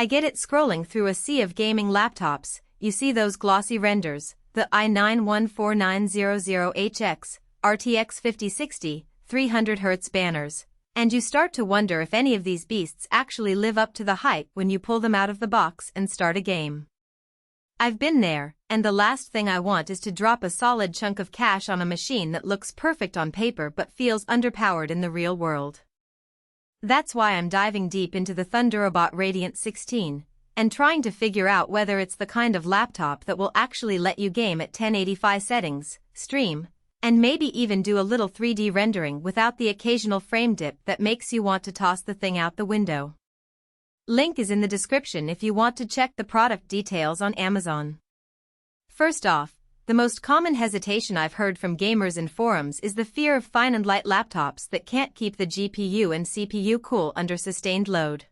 I get it. Scrolling through a sea of gaming laptops, you see those glossy renders, the i9-14900HX, RTX 5060, 300Hz banners, and you start to wonder if any of these beasts actually live up to the hype when you pull them out of the box and start a game. I've been there, and the last thing I want is to drop a solid chunk of cash on a machine that looks perfect on paper but feels underpowered in the real world. That's why I'm diving deep into the Thunderobot Radiant 16, and trying to figure out whether it's the kind of laptop that will actually let you game at 1080p settings, stream, and maybe even do a little 3D rendering without the occasional frame dip that makes you want to toss the thing out the window. Link is in the description if you want to check the product details on Amazon. First off, the most common hesitation I've heard from gamers in forums is the fear of fine and light laptops that can't keep the GPU and CPU cool under sustained load.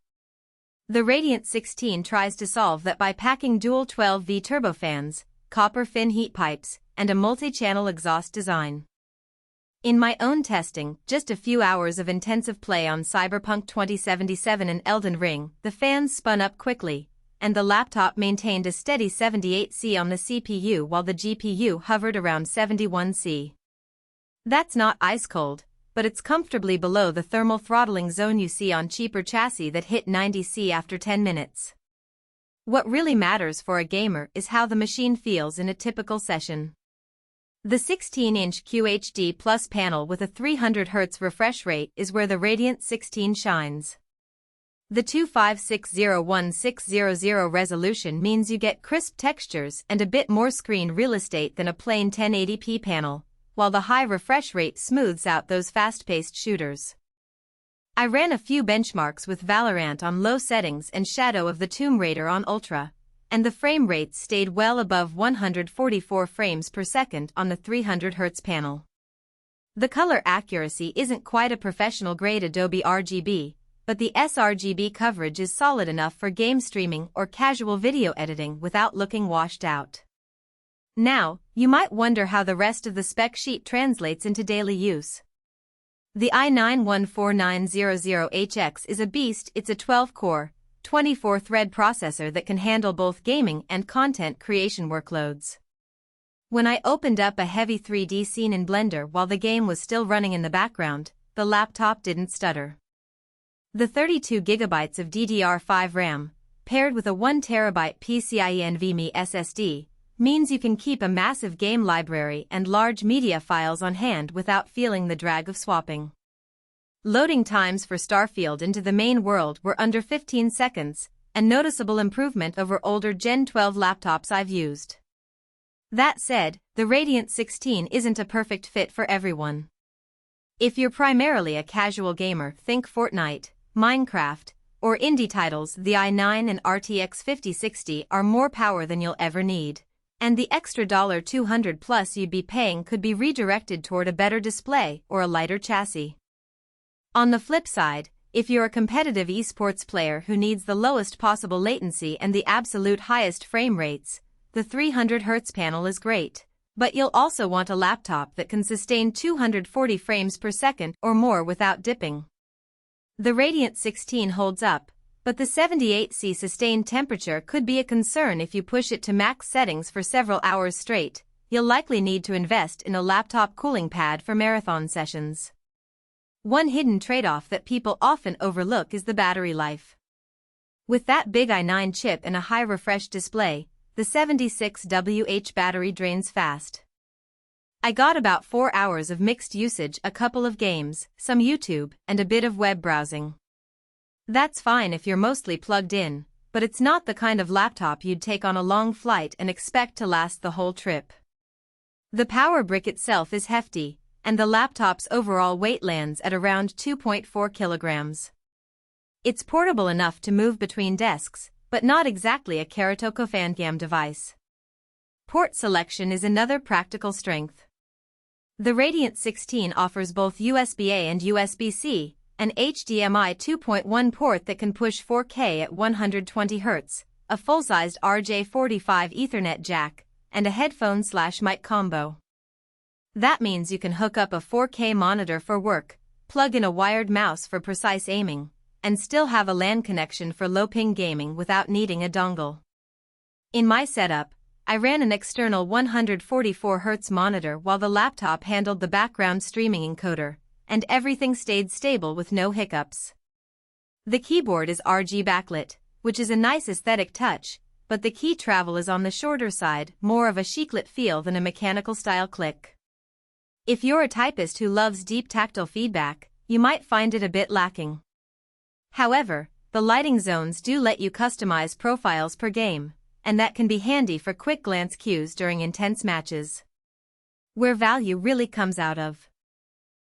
The Radiant 16 tries to solve that by packing dual 12V turbofans, copper fin heat pipes, and a multi-channel exhaust design. In my own testing, just a few hours of intensive play on Cyberpunk 2077 and Elden Ring, the fans spun up quickly, and the laptop maintained a steady 78°C on the CPU while the GPU hovered around 71°C. That's not ice cold, but it's comfortably below the thermal throttling zone you see on cheaper chassis that hit 90°C after 10 minutes. What really matters for a gamer is how the machine feels in a typical session. The 16-inch QHD Plus panel with a 300Hz refresh rate is where the Radiant 16 shines. The 2.5K 300Hz resolution means you get crisp textures and a bit more screen real estate than a plain 1080p panel, while the high refresh rate smooths out those fast-paced shooters. I ran a few benchmarks with Valorant on low settings and Shadow of the Tomb Raider on Ultra, and the frame rates stayed well above 144 frames per second on the 300Hz panel. The color accuracy isn't quite a professional-grade Adobe RGB, but the sRGB coverage is solid enough for game streaming or casual video editing without looking washed out. Now, you might wonder how the rest of the spec sheet translates into daily use. The i9-14900HX is a beast. It's a 12-core, 24-thread processor that can handle both gaming and content creation workloads. When I opened up a heavy 3D scene in Blender while the game was still running in the background, the laptop didn't stutter. The 32GB of DDR5 RAM, paired with a 1TB PCIe NVMe SSD, means you can keep a massive game library and large media files on hand without feeling the drag of swapping. Loading times for Starfield into the main world were under 15 seconds, a noticeable improvement over older Gen 12 laptops I've used. That said, the Radiant 16 isn't a perfect fit for everyone. If you're primarily a casual gamer, think Fortnite, Minecraft, or indie titles, the i9 and RTX 5060 are more power than you'll ever need, and the extra $200 plus you'd be paying could be redirected toward a better display or a lighter chassis. On the flip side, if you're a competitive esports player who needs the lowest possible latency and the absolute highest frame rates, the 300Hz panel is great, but you'll also want a laptop that can sustain 240 frames per second or more without dipping. The Radiant 16 holds up, but the 78°C sustained temperature could be a concern if you push it to max settings for several hours straight. You'll likely need to invest in a laptop cooling pad for marathon sessions. One hidden trade-off that people often overlook is the battery life. With that big i9 chip and a high refresh display, the 76Wh battery drains fast. I got about 4 hours of mixed usage, a couple of games, some YouTube, and a bit of web browsing. That's fine if you're mostly plugged in, but it's not the kind of laptop you'd take on a long flight and expect to last the whole trip. The power brick itself is hefty, and the laptop's overall weight lands at around 2.4 kilograms. It's portable enough to move between desks, but not exactly a Keratokofangam device. Port selection is another practical strength. The Radiant 16 offers both USB-A and USB-C, an HDMI 2.1 port that can push 4K at 120 Hz, a full-sized RJ45 Ethernet jack, and a headphone/mic combo. That means you can hook up a 4K monitor for work, plug in a wired mouse for precise aiming, and still have a LAN connection for low-ping gaming without needing a dongle. In my setup, I ran an external 144Hz monitor while the laptop handled the background streaming encoder, and everything stayed stable with no hiccups. The keyboard is RG backlit, which is a nice aesthetic touch, but the key travel is on the shorter side, more of a chiclet feel than a mechanical style click. If you're a typist who loves deep tactile feedback, you might find it a bit lacking. However, the lighting zones do let you customize profiles per game, and that can be handy for quick glance cues during intense matches. Where value really comes out of.